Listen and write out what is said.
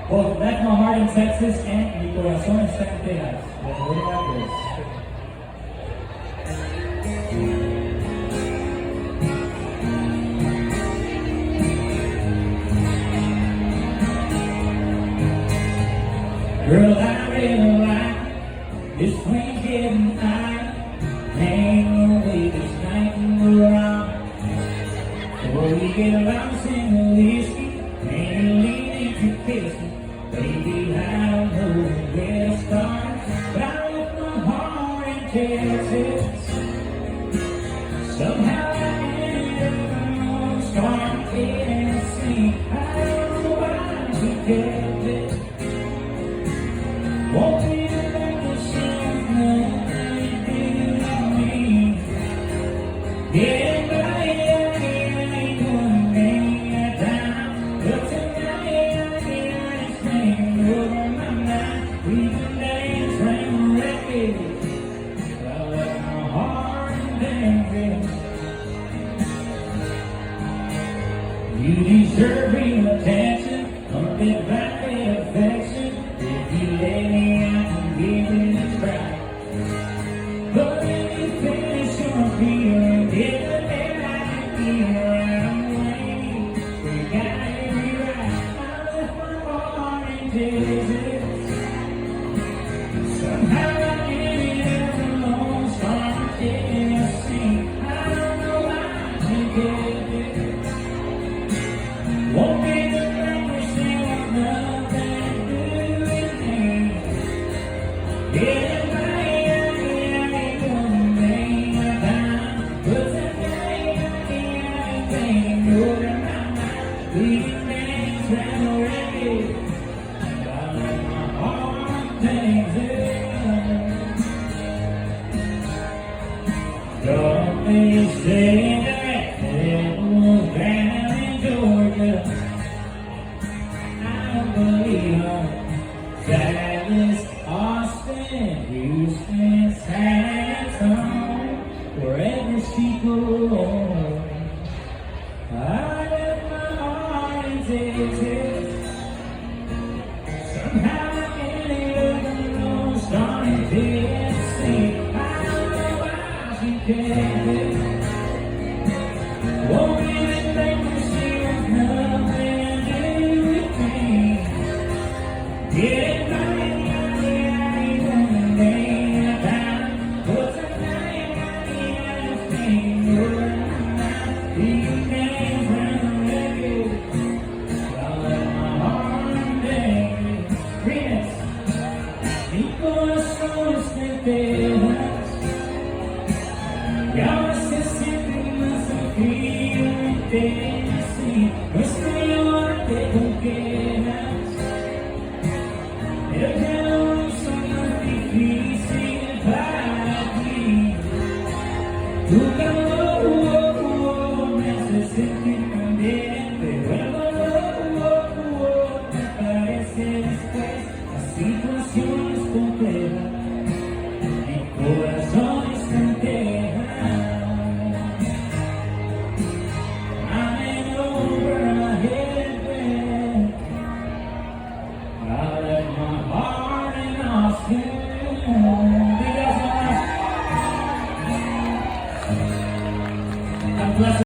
Both Let My Heart in Texas and Mi Corazón Está en Texas. What about this? Girl, I really like this place getting high. Hang away this night in the round. Before we get lost in the whiskey, and leaning to kiss me. Baby, I don't know where to start, but I left my heart in Texas. Somehow I ended up starting Tennessee. I don't know why we kept it. Won't be like the sun, nothing did on me. Yeah, but I ain't one day at a time. But tonight I hear this thing over my mind. We can dance and wreck I let my heart dance. You deserve real attention, a bit back affection. If you let me, I can give it a try. But when you finish your feeling, get the air I can feel right away. We got it right. I left my heart in Texas. Somehow I ended up alone, starting Tennessee. I don't know why she did it. Won't be the language thing of nothing to do with me. Yeah, I ain't one thing at a time. But tonight I think over my mind. We can dance and wreck I let my heart dance it. Don't be saying that it was down in Georgia. I don't believe her. Dallas, Austin, Houston, San Antonio, wherever she goes. I left my heart in Texas. Somehow I ended up alone, starting Tennessee. I don't know why she can't